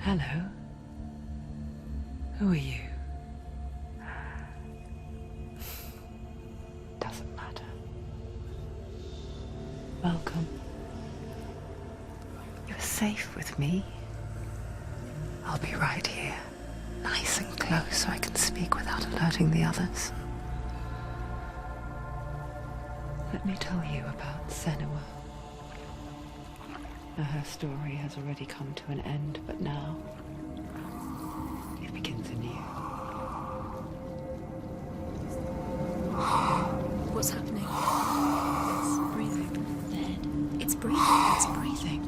Hello. Who are you? Doesn't matter. Welcome. You're safe with me. I'll be right here, nice and close so I can speak without alerting the others. Let me tell you about Senua. Now, her story has already come to an end, but now it begins anew. What's happening? It's breathing. Dead. It's breathing. It's breathing.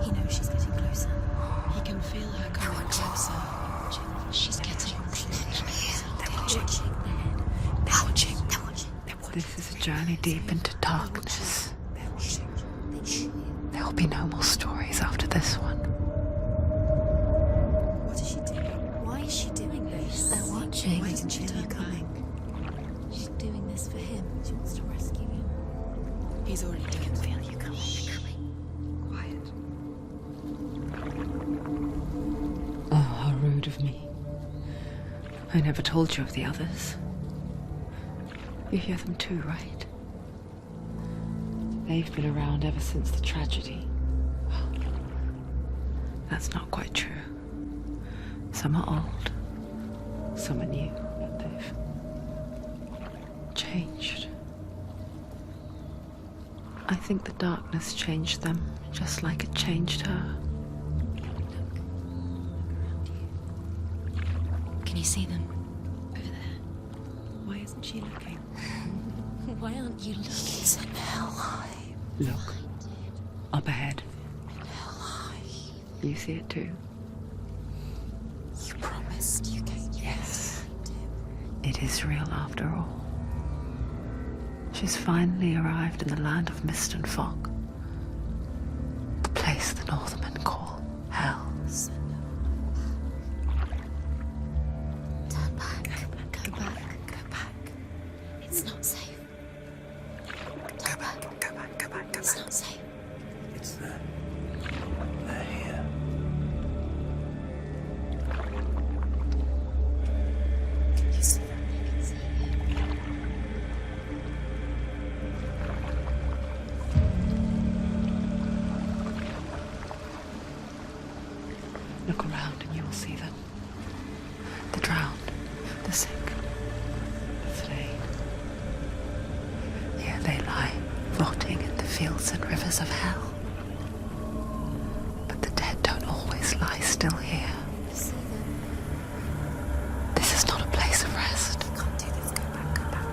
He knows she's getting closer. He can feel her coming closer. She's getting closer. They're watching. They're watching. They're watching. This is a journey deep into darkness. There will be no more stories after this one. What is she doing? Why is she doing this? They're watching. Why isn't she coming? She's doing this for him. She wants to rescue him. He's already doing it. Feel you coming. Quiet. Oh, how rude of me. I never told you of the others. You hear them too, right? They've been around ever since the tragedy. Well, that's not quite true. Some are old, some are new, but they've changed. I think the darkness changed them, just like it changed her. Can you see them? Over there. Why isn't she looking? Why aren't you looking? He's in hell. Look, up ahead. You see it too? You promised you came. Yes. It is real after all. She's finally arrived in the land of mist and fog. The place the Northmen call hell. Turn back. Go back. Go back. It's not safe. Go back, go back, go back, go It's back. not safe. It's there. They're here. You see them? You can see it. Look around and you will see them. The drowned, the sick, the slain. Here they lie, rotting in the fields and rivers of hell. But the dead don't always lie still here. You see them? This is not a place of rest. You can't do this. Go back. Go back.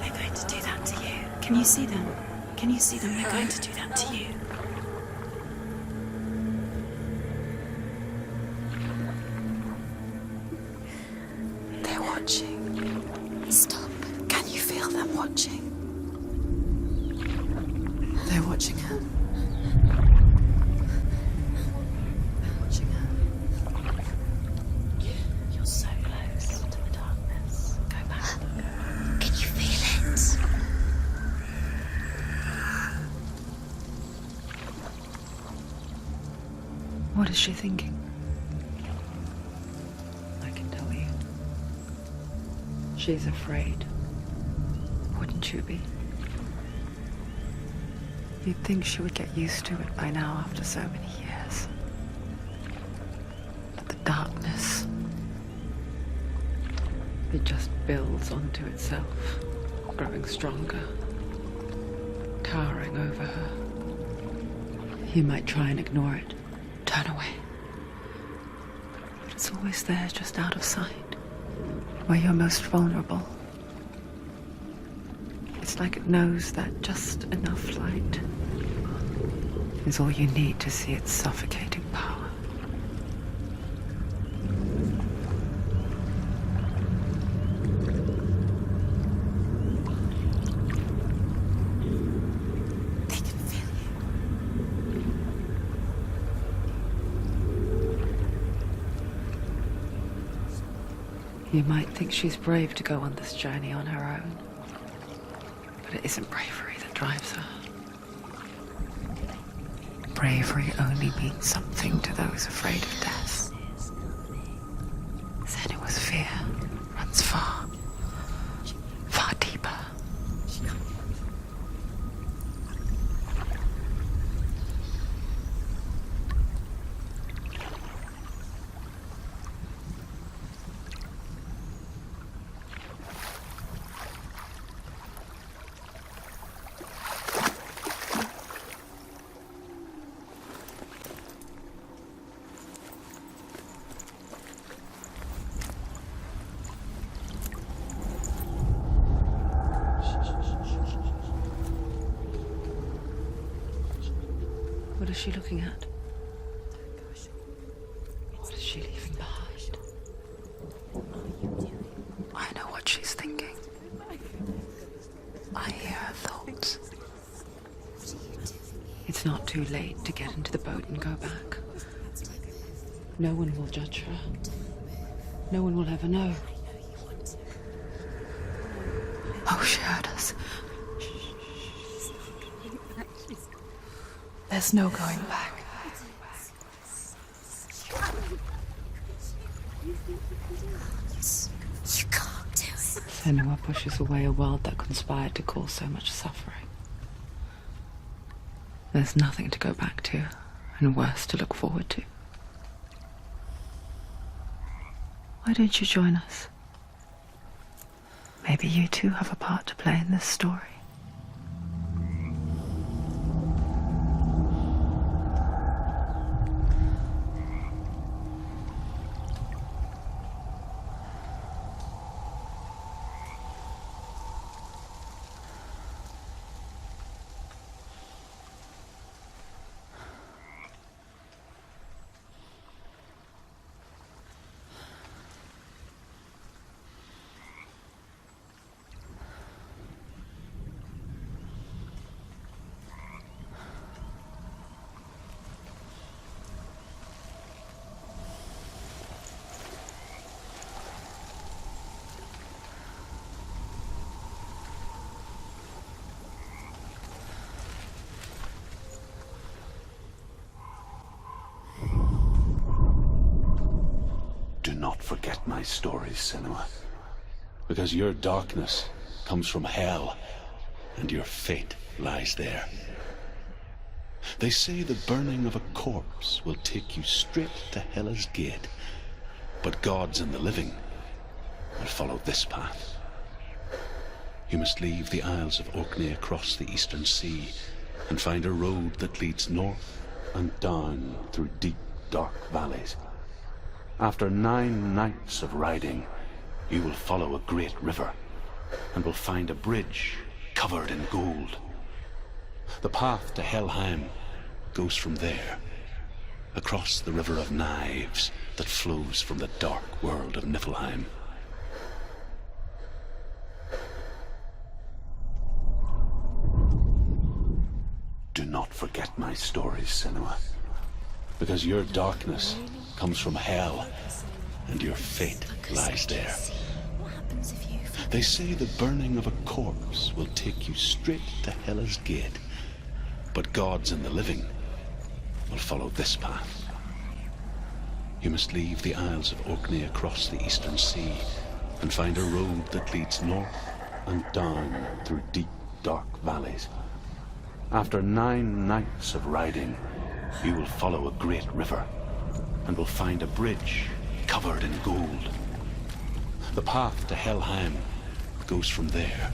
They're going to do that to you. Can you see them? Can you see them? They're going to do that to you. They're watching. Stop. Can you feel them watching? They're watching her. They're watching her. You're so close to the darkness. Go back. Can you feel it? What is she thinking? I can tell you. She's afraid. Wouldn't you be? You'd think she would get used to it by now after so many years. But the darkness, it just builds onto itself, growing stronger, towering over her. You might try and ignore it, turn away. But it's always there, just out of sight, where you're most vulnerable. It's like it knows that just enough light is all you need to see its suffocating power. They can feel you. You might think she's brave to go on this journey on her own, but it isn't bravery that drives her. bravery only means something to those afraid of death. Senua's fear runs far, far deeper. What is she looking at? What is she leaving behind? I know what she's thinking. I hear her thoughts. It's not too late to get into the boat and go back. No one will judge her. No one will ever know. Oh, she heard us. There's no going back. You can't do it. Senua pushes away a world that conspired to cause so much suffering. There's nothing to go back to, and worse to look forward to. Why don't you join us? Maybe you too have a part to play in this story. Do not forget my stories, Senua, because your darkness comes from hell, and your fate lies there. They say the burning of a corpse will take you straight to Hela's gate, but gods and the living will follow this path. You must leave the Isles of Orkney across the eastern sea and find a road that leads north and down through deep, dark valleys. After 9 nights of riding, you will follow a great river and will find a bridge covered in gold. The path to Helheim goes from there, across the river of knives that flows from the dark world of Niflheim. Do not forget my stories, Senua, because your darkness comes from hell, and your fate lies there. What happens if you... They say the burning of a corpse will take you straight to Hela's gate, but gods and the living will follow this path. You must leave the Isles of Orkney across the eastern sea and find a road that leads north and down through deep, dark valleys. After 9 nights of riding, you will follow a great river and will find a bridge covered in gold. The path to Helheim goes from there,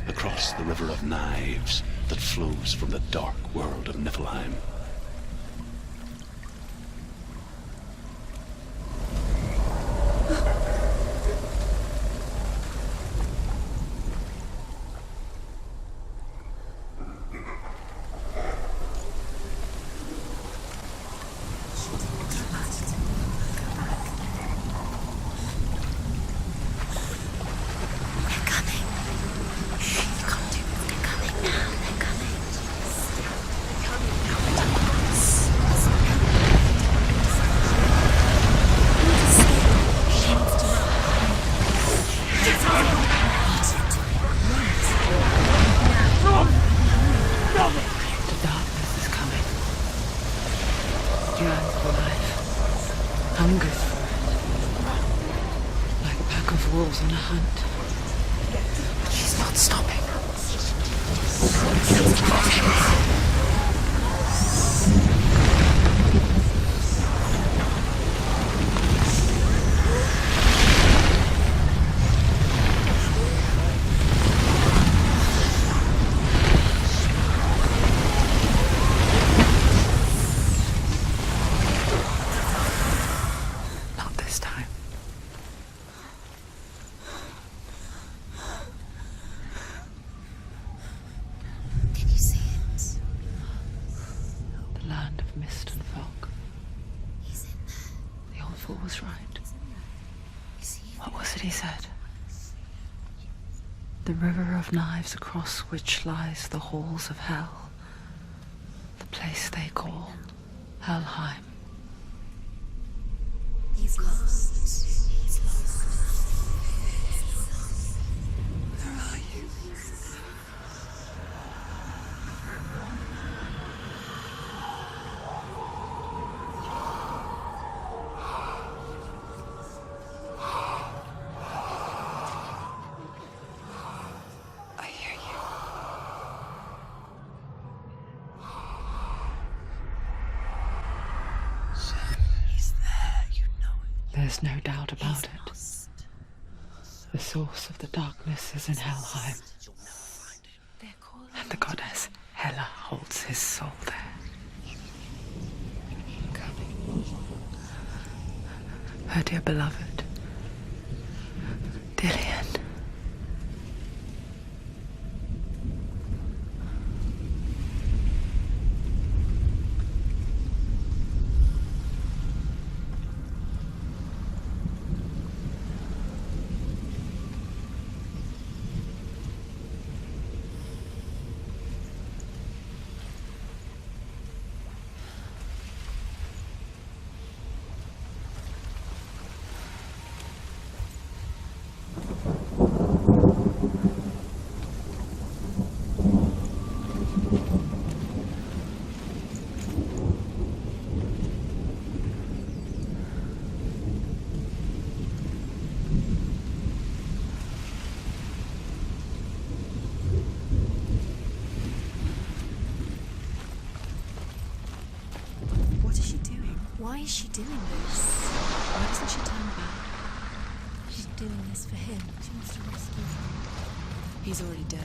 across the river of knives that flows from the dark world of Niflheim. yearn for life, hungers for it, like a pack of wolves on a hunt. But she's not stopping. Was right. What was it he said? The river of knives across which lies the halls of hell, the place they call Helheim. He's lost. He's lost. Where are you? There's no doubt about it. The source of the darkness is in Helheim. And the goddess Hela holds his soul there. Her dear beloved, Dillian. Why is she doing this? Why doesn't she turn back? She's doing this for him. She wants to rescue him. He's already dead.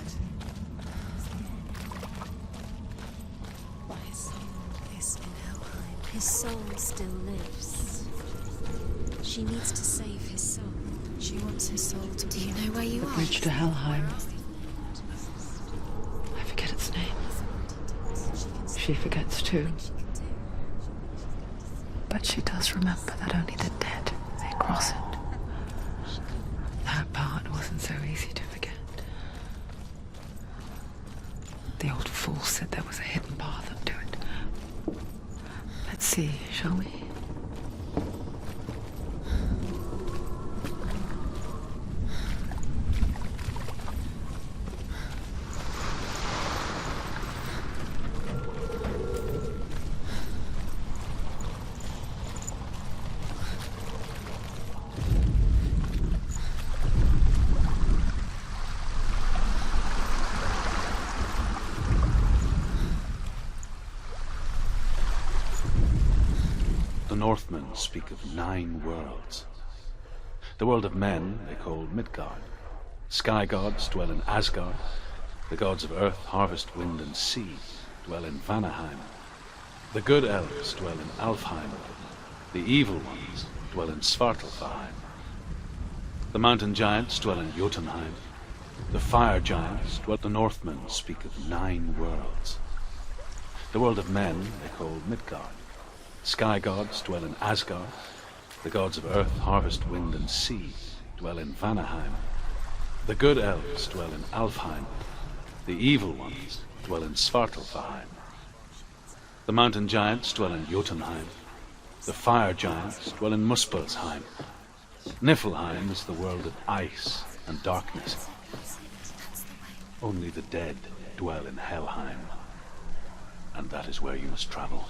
But his soul is in Helheim. His soul still lives. She needs to save his soul. She wants his soul to be. Do you know where you are? The bridge to Helheim. I forget its name. She forgets too. But she does remember that only the dead may cross it. That part wasn't so easy to forget. The old fool said there was a hidden path up to it. Let's see, shall we? The Northmen speak of 9 worlds. The world of men they call Midgard. Sky gods dwell in Asgard. The gods of earth, harvest, wind, and sea dwell in Vanaheim. The good elves dwell in Alfheim. The evil ones dwell in Svartalfheim. The mountain giants dwell in Jotunheim. The fire giants dwell. The Northmen speak of 9 worlds. The world of men they call Midgard. Sky gods dwell in Asgard. The gods of earth, harvest, wind, and sea dwell in Vanaheim. The good elves dwell in Alfheim. The evil ones dwell in Svartalfheim. The mountain giants dwell in Jotunheim. The fire giants dwell in Muspelheim. Niflheim is the world of ice and darkness. Only the dead dwell in Helheim. And that is where you must travel.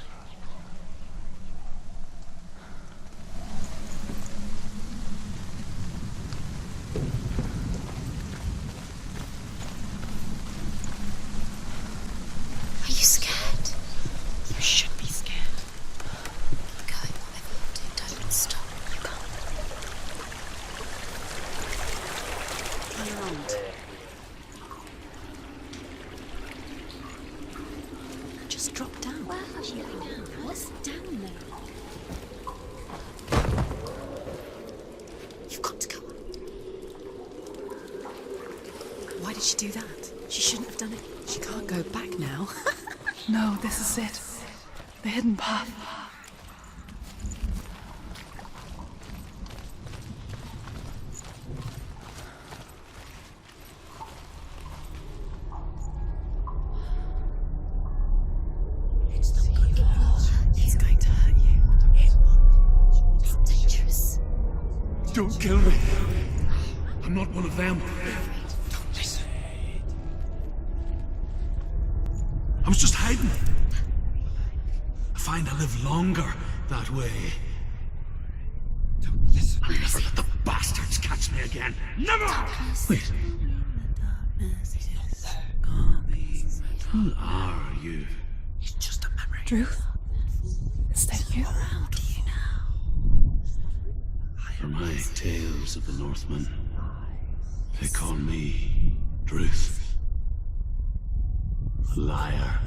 she do that? She shouldn't have done it. She can't go back now. No, this is it. The hidden path. He's going to hurt you. It's dangerous. Don't kill me. I'm not one of them. Don't listen. I was just hiding. I find I live longer that way. Don't listen. I'll never let the bastards catch me again. Never! Wait. Who are you? It's just a memory. Druth? Is that you? How do you know? For my tales of the Northmen, they call me Druth. A liar.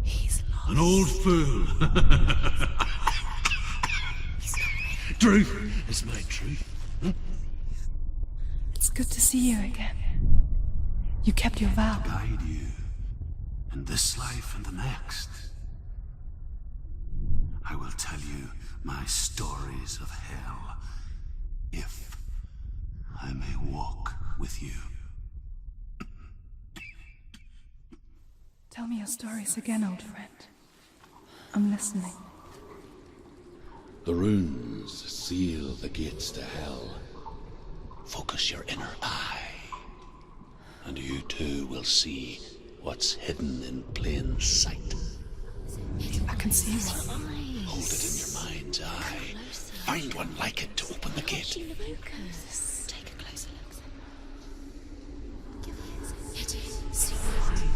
He's lost. An old fool. Truth is my truth. It's good to see you again. You kept your vow. Guide you in this life and the next. I will tell you my stories of hell, if I may walk with you. Tell me your stories again, old friend. I'm listening. The runes seal the gates to hell. Focus your inner eye, and you too will see what's hidden in plain sight. I can see one. Hold it in your mind's eye. Find one like it to open the gate. Take a closer look. It is. He's not there.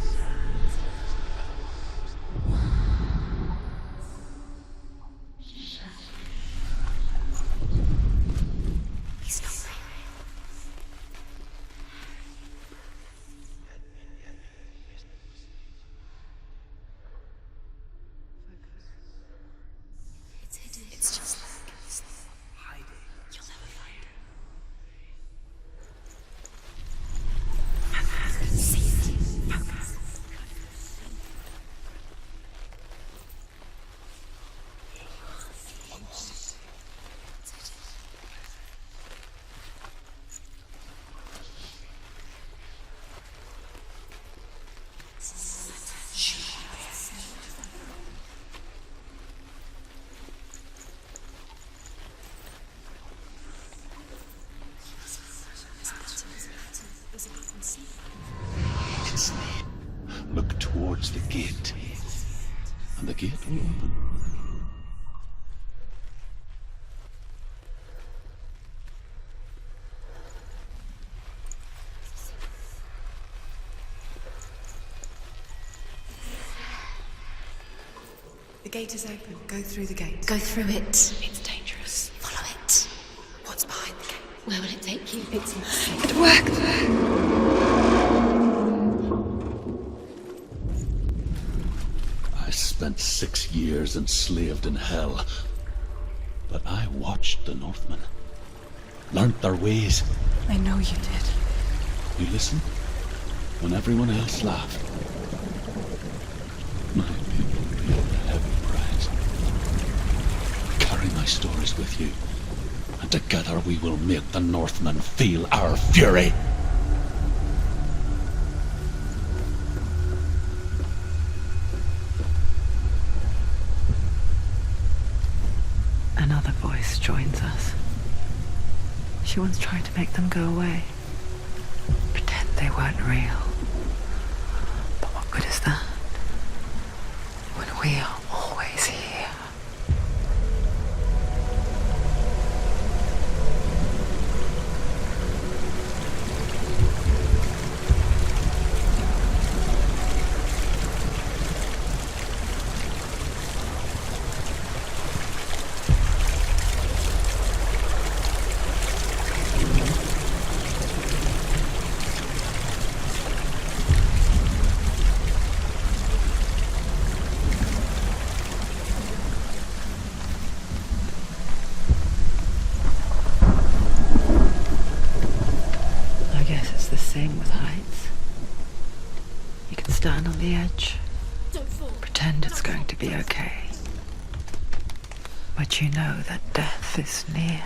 It's just like hiding. You'll never find it. See it. Focus. Look towards the gate, and the gate will open. The gate is open. Go through the gate. Go through it. It's dangerous. Follow it. What's behind the gate? Where will it take you? It's It worked! I spent 6 years enslaved in hell, but I watched the Northmen, learnt their ways. I know you did. You listened when everyone else laughed. My people paid a heavy price. Carry my stories with you, and together we will make the Northmen feel our fury. Another voice joins us. She once tried to make them go away. Pretend they weren't real. But what good is that? When we are always here. on the edge. Pretend it's going to be okay. But you know that death is near,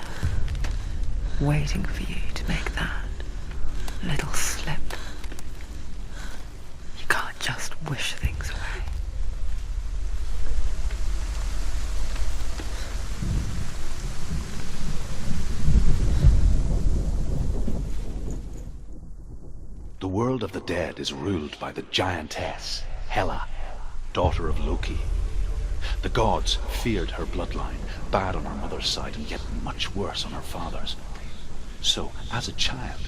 waiting for you to make that little slip. You can't just wish things away. The world of the dead is ruled by the giantess, Hela, daughter of Loki. The gods feared her bloodline, bad on her mother's side and yet much worse on her father's. So, as a child,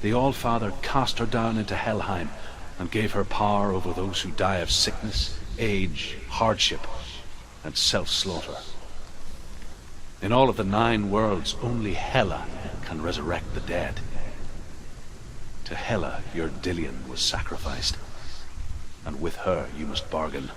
the All-Father cast her down into Helheim and gave her power over those who die of sickness, age, hardship, and self-slaughter. In all of the 9 worlds, only Hela can resurrect the dead. To Hela, your Dillion was sacrificed, and with her you must bargain.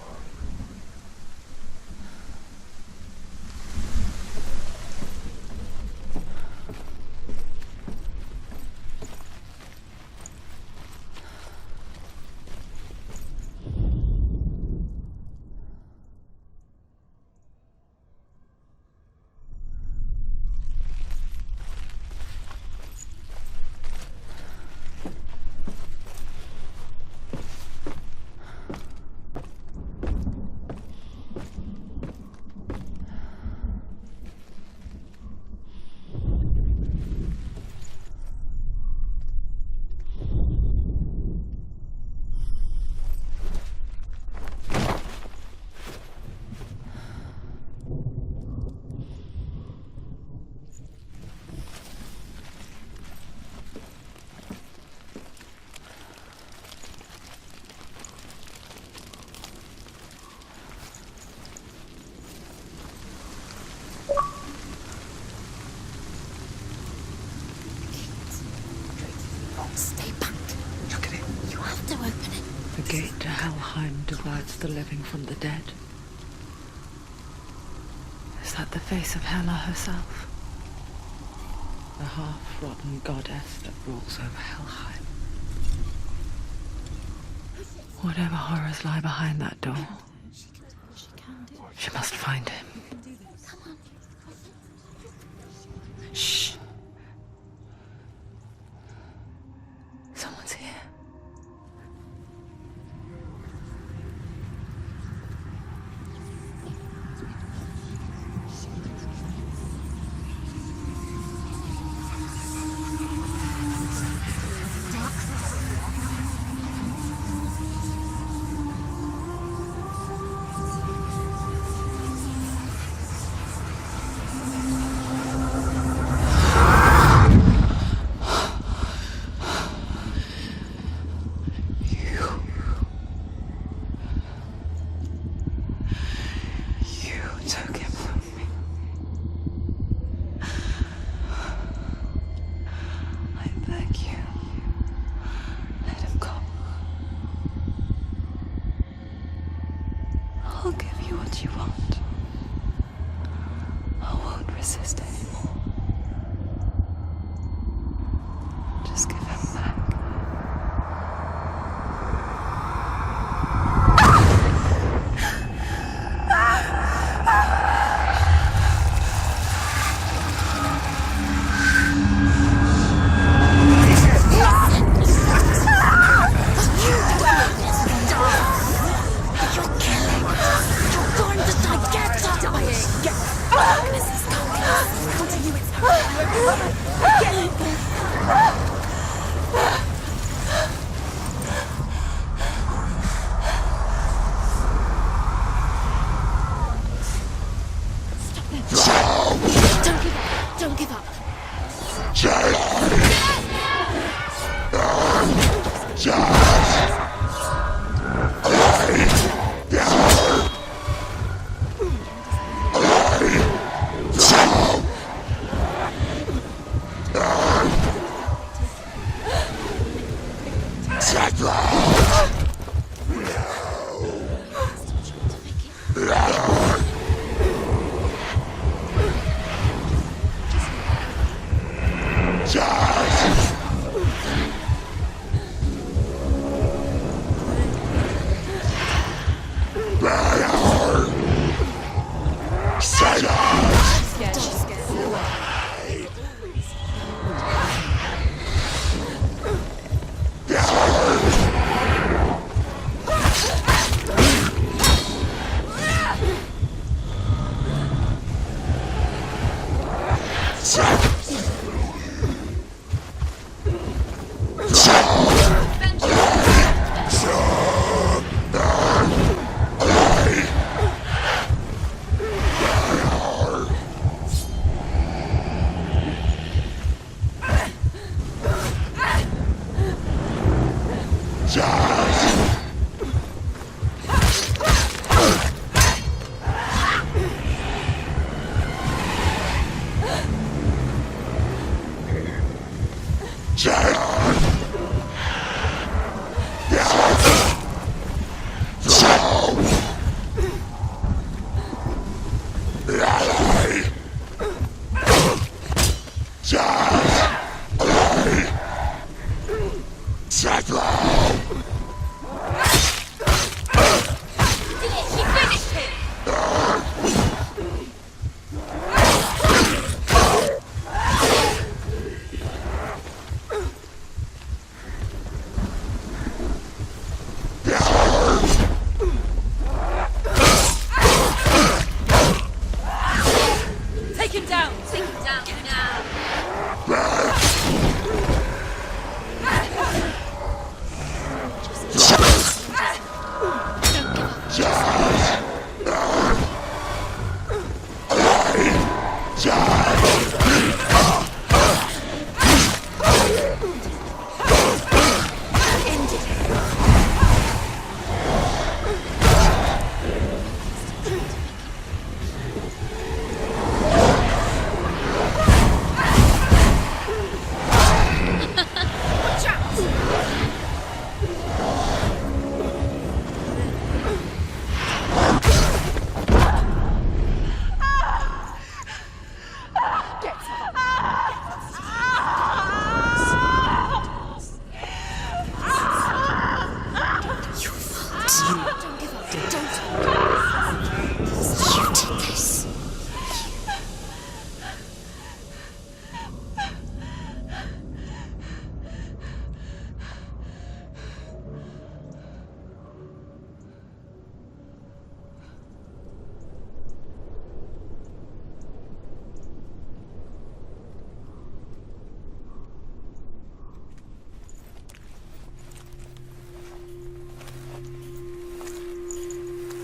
Stay back. Look at it. You have to open it. The gate to Helheim divides the living from the dead. Is that the face of Hela herself? The half-rotten goddess that rules over Helheim. Whatever horrors lie behind that door, she must find him. Shh. Someone's here. Scared, she's scared.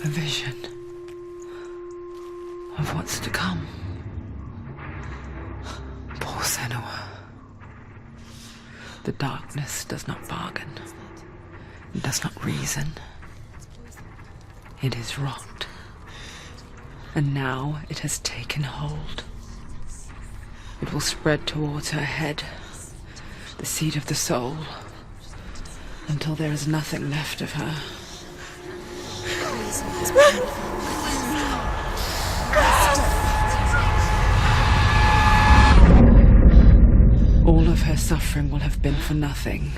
A vision of what's to come. Poor Senua. The darkness does not bargain. It does not reason. It is rot. And now it has taken hold. It will spread towards her head, the seat of the soul, until there is nothing left of her. All of her suffering will have been for nothing.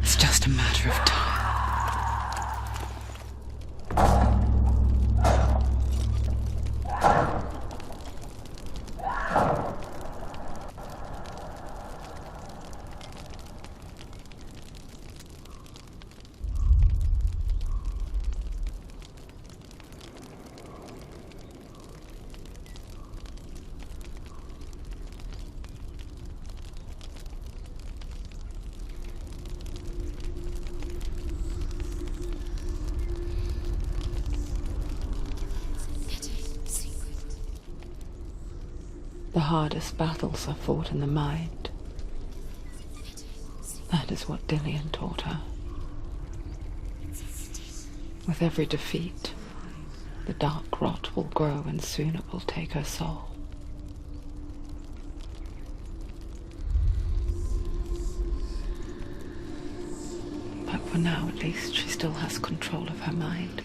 It's just a matter of time. The hardest battles are fought in the mind. That is what Dillian taught her. With every defeat, the dark rot will grow and soon it will take her soul. But for now, at least, she still has control of her mind.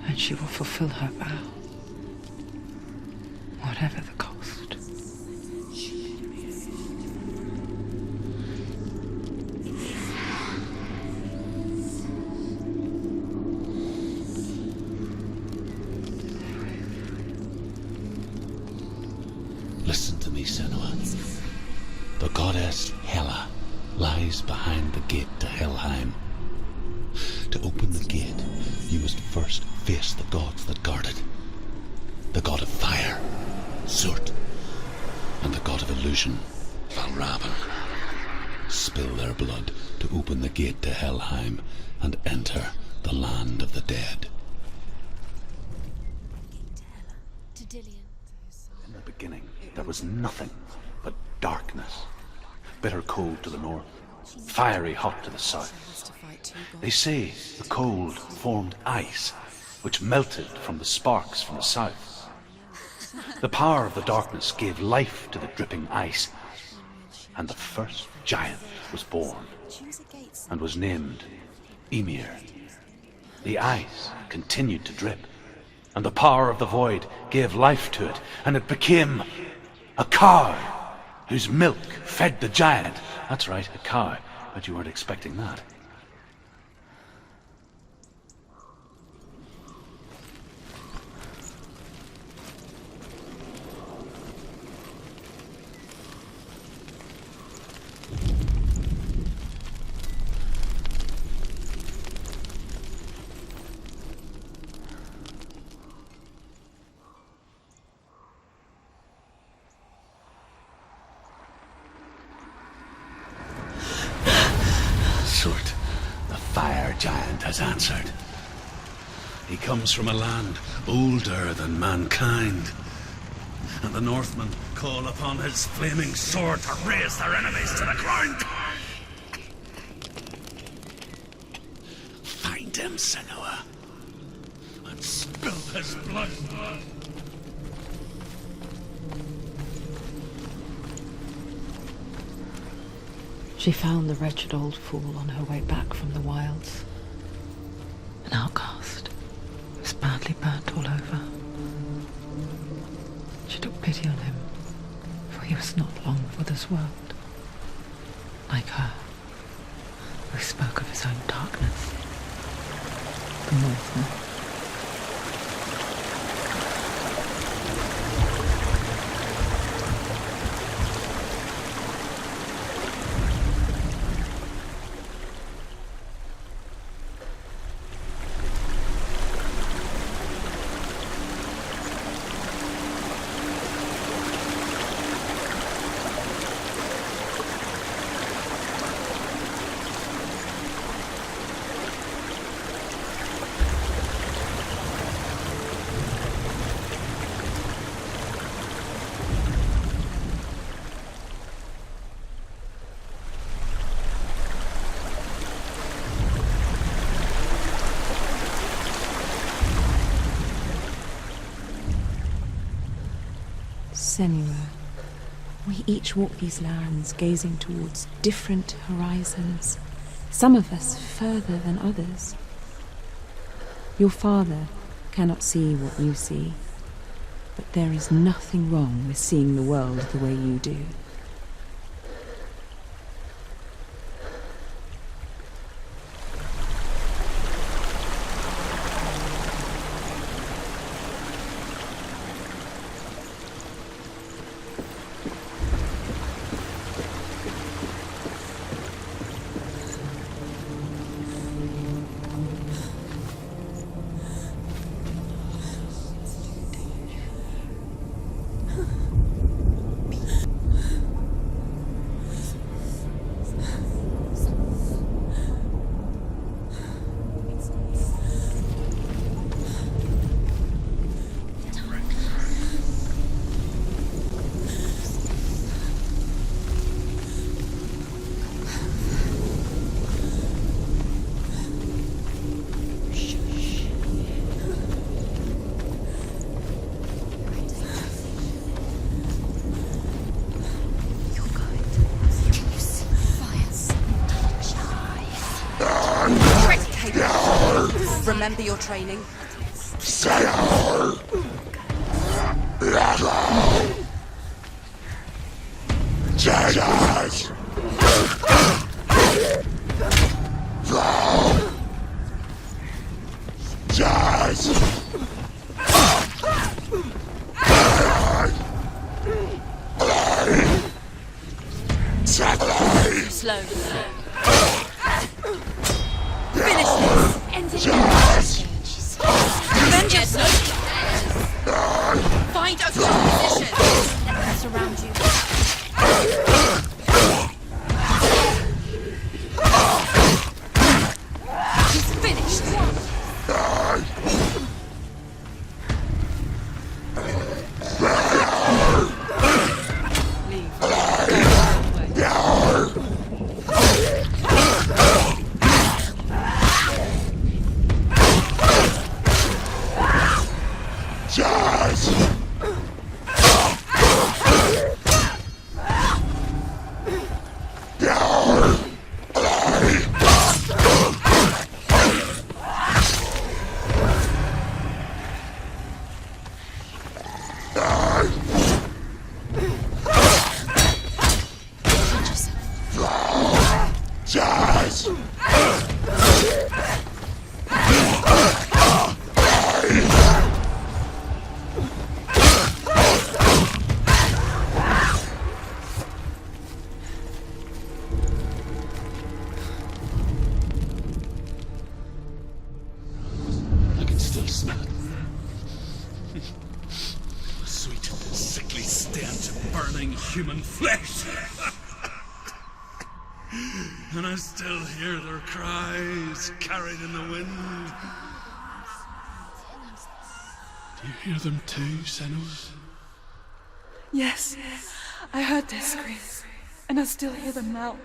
And she will fulfill her vow. Whatever the cost. me, Senua. The goddess Hela lies behind the gate to Helheim. To open the gate, you must first face the gods that guard it. The god of fire, Zurt, and the god of illusion, Valravan. Spill their blood to open the gate to Helheim and enter the land of the dead. In the beginning, there was nothing but darkness. Bitter cold to the north, fiery hot to the south. They say the cold formed ice, which melted from the sparks from the south. The power of the darkness gave life to the dripping ice, and the first giant was born, and was named Ymir. The ice continued to drip, and the power of the void gave life to it, and it became a cow, whose milk fed the giant. That's right, a cow. But you weren't expecting that. Zurt, the fire giant, has answered. He comes from a land older than mankind, and the Northmen call upon his flaming sword to raze their enemies to the ground. Find him, Senua, and spill his blood. She found the wretched old fool on her way back from the wilds. An outcast who was badly burnt all over. She took pity on him, for he was not long for this world. Like her, who spoke of his own darkness. The Northman. Senua, we each walk these lands gazing towards different horizons, some of us further than others. Your father cannot see what you see, but there is nothing wrong with seeing the world the way you do. Remember your training. slowly. Finish this! End it! Revenge yourself! Find a good position! Let them surround you. He's finished! Human flesh. And I still hear their cries carried in the wind. Do you hear them too, Senua? Yes, I heard their screams, and I still hear them now.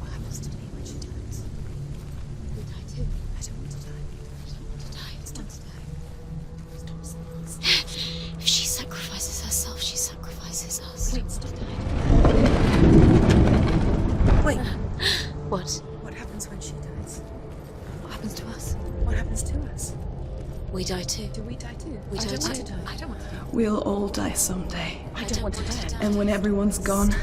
What happens to me when she dies? We die too. I don't want to die. I don't want to die. It's time to die. If she sacrifices herself, she sacrifices us. Wait, stop dying. Wait. What? What happens when she dies? What happens to us? What happens to us? We die too. Do we die too? We die too. I don't want to die. We'll all die someday. I don't want to die. And when everyone's gone,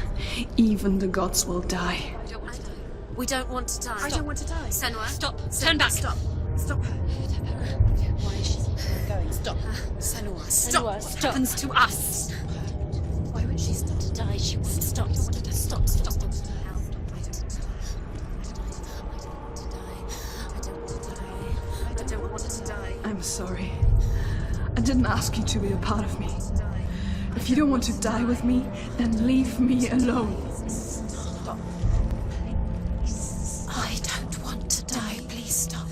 even the gods will die. I don't want to die. We don't want to die. I don't want to die. Senua, stop. Turn back. Stop. Stop her. Why is she going? Stop. Senua, stop. What happens to us? Why would she stop? To die, she wants to stop. Stop. I don't want to die. I'm sorry. I didn't ask you to be a part of me. If you don't want to die with me, then leave me alone. Stop. I don't want to die. Please stop.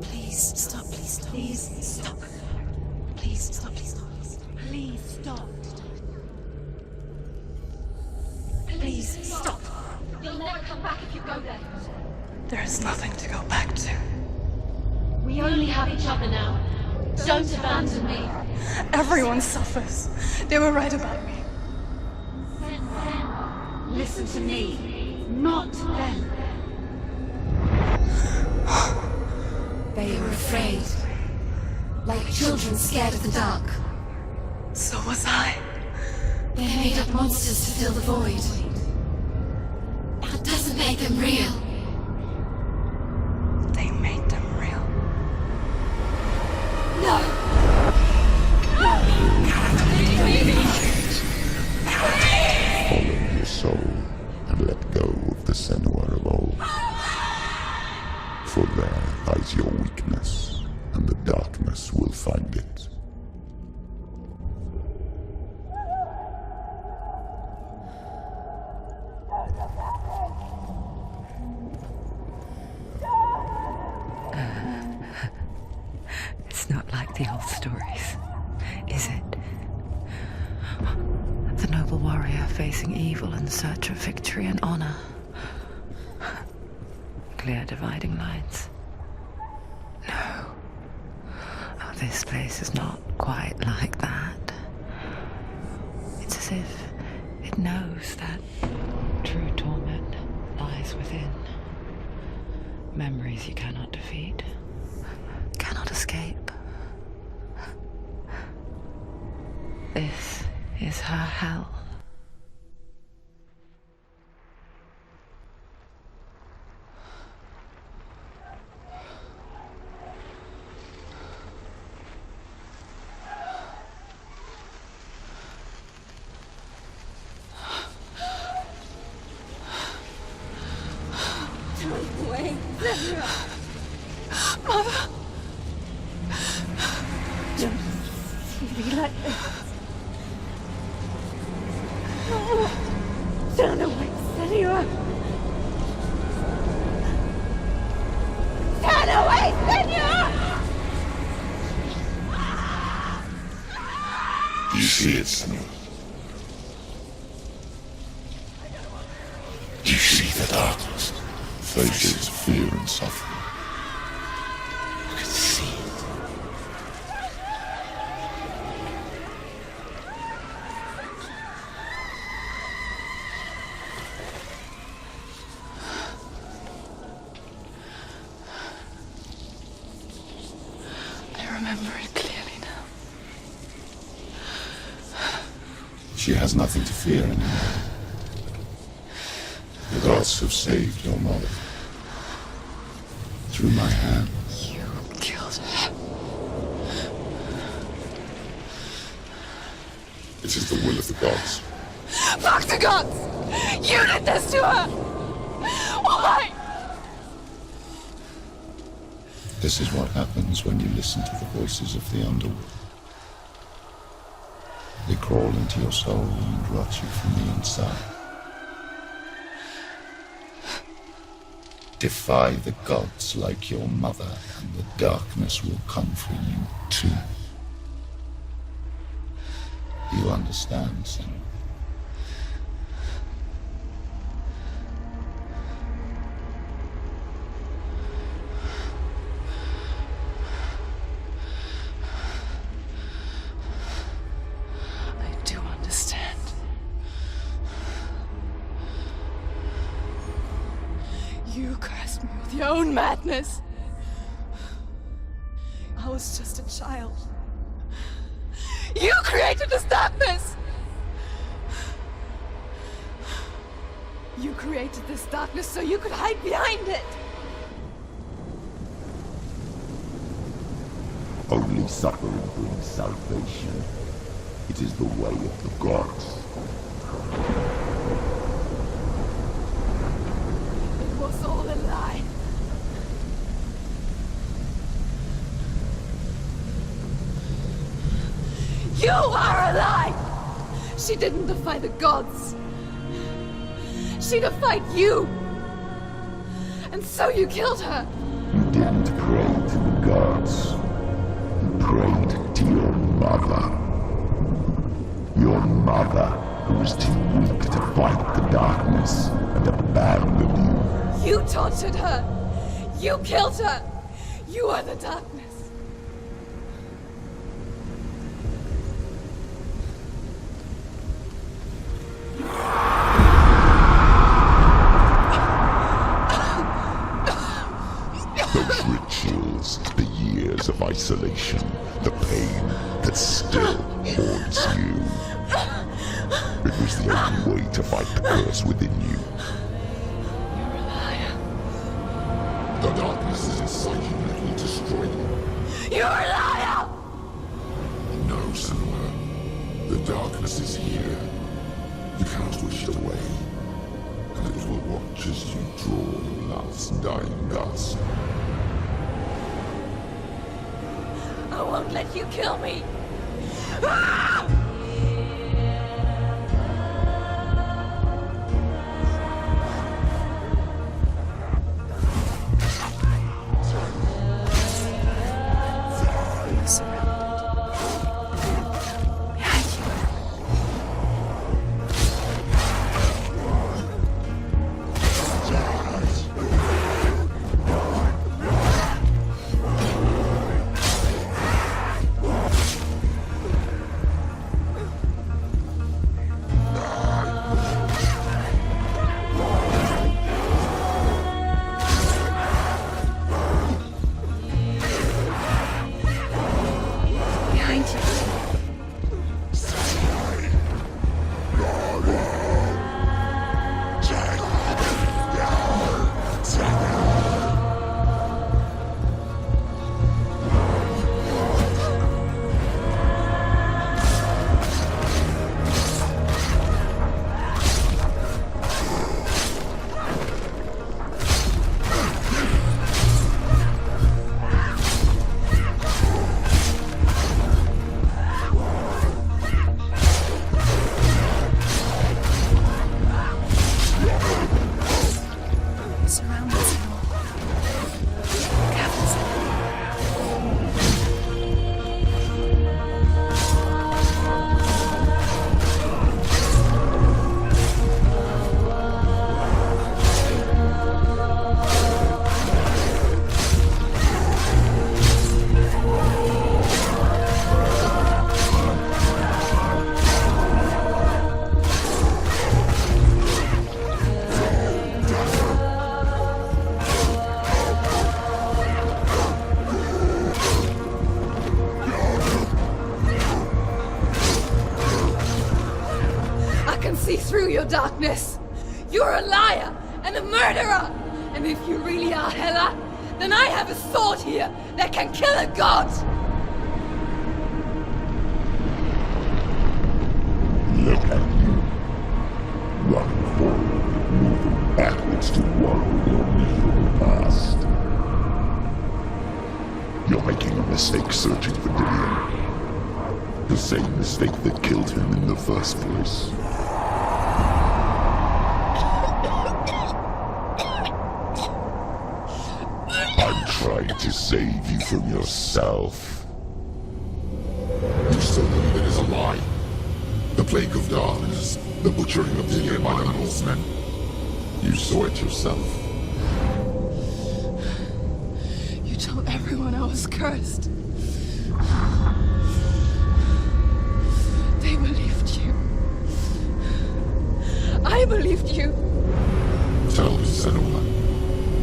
Please stop. Please stop. Please stop. Please stop. Please stop. Please stop. Please stop. You'll never come back if you go there. There is nothing to go back to. We only have each other now. Don't abandon me. Everyone suffers. They were right about me. Listen to me, not them. They were afraid. Like children scared of the dark. So was I. They made up monsters to fill the void. That doesn't make them real. They made them real. No! Follow your soul and let go of the Senua of old. For there lies your weakness, and the darkness will find it. It's not like the old stories, is it? The noble warrior facing evil in search of victory and honor. Clear dividing lines. No. Oh, this place is not quite like that. It's as if it knows that true torment lies within. Memories you cannot defeat, cannot escape. This is her hell. Wait, Senua. Mother! Don't be like this. Turn away, Senua. Turn away, Senua! You see it, Senua? You see the darkness, faces fear and suffering. You can see it. I remember it clearly now. She has nothing to fear anymore. The gods have saved your mother. Through my hand. You killed her. It is the will of the gods. Fuck the gods! You did this to her! Why? This is what happens when you listen to the voices of the underworld. They crawl into your soul and rot you from the inside. Defy the gods like your mother, and the darkness will come for you too. You understand, Senua? I do understand. You cursed me with your own madness. I was just a child. You created this darkness! You created this darkness so you could hide behind it! Only suffering brings salvation. It is the way of the gods. It was all a lie. You are a lie! She didn't defy the gods. She defied you! And so you killed her! You didn't pray to the gods. You prayed to your mother. Your mother, who was too weak to fight the darkness and abandoned you. You tortured her! You killed her! You are the darkness! Those rituals, the years of isolation, the pain that still haunts you. It was the only way to fight the curse within you. You're a liar. The darkness is inside you and it will destroy you. You're a liar! No, Senua. The darkness is here. You cannot wish it away. And it will watch as you draw your last dying gasp. I won't let you kill me! Ah! darkness! You're a liar and a murderer! And if you really are Hela, then I have a sword here that can kill a god! Look at you. Running forward, moving backwards to wallow your evil past. You're making a mistake searching for Dillion. The same mistake that killed him in the first place. I'm trying to save you from yourself. You still believe it is a lie. The plague of darkness, the butchering of Dillion by the Norsemen. You saw it yourself. You told everyone I was cursed. They believed you. I believed you. Tell me, Senua,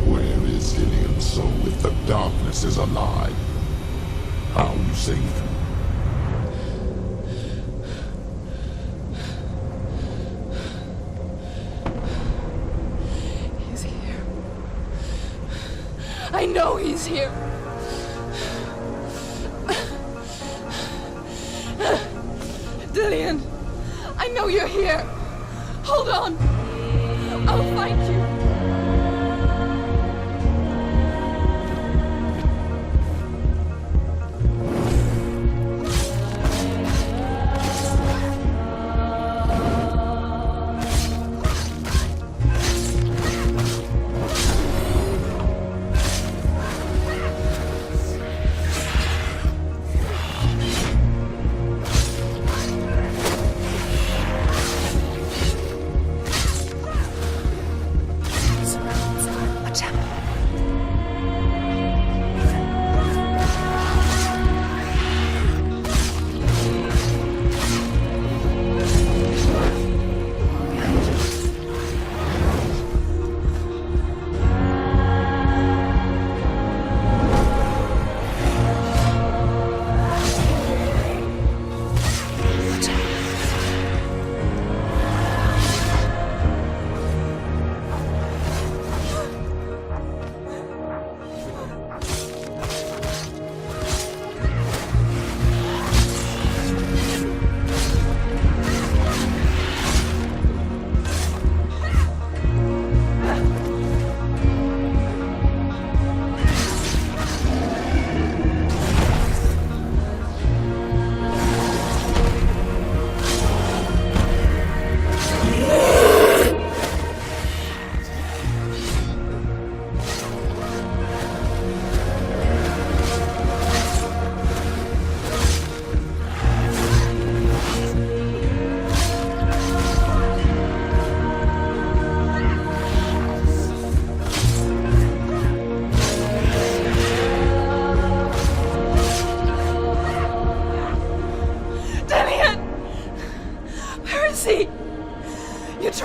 where is Dillion so if the darkness is alive? How you saved him? He's here. I know he's here. Dillion, I know you're here. Hold on. I'll find you.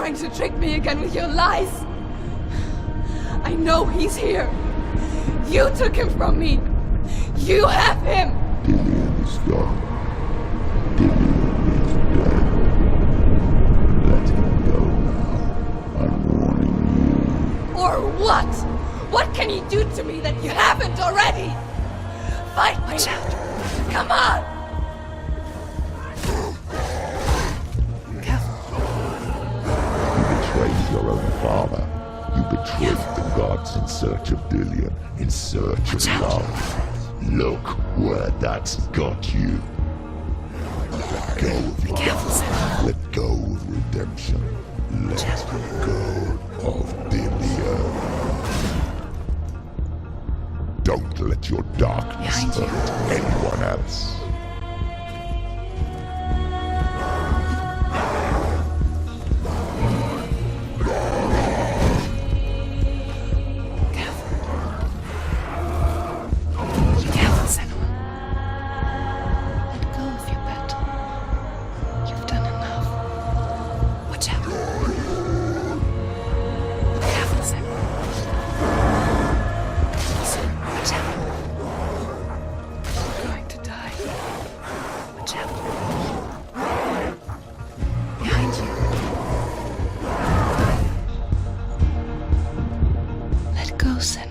To trick me again with your lies. I know he's here. You took him from me. You have him. Dillion is gone. Dillion is dead. Let him go now. I'm warning you. Or what? What can you do to me that you haven't already? Fight me. Come on. Your own father. You betrayed the gods in search of Dillion, in search of love. Look where that's got you. Let go of your love. Let go of redemption. Let go of Dillion. Don't let your darkness hurt anyone else. Going to die. close enough.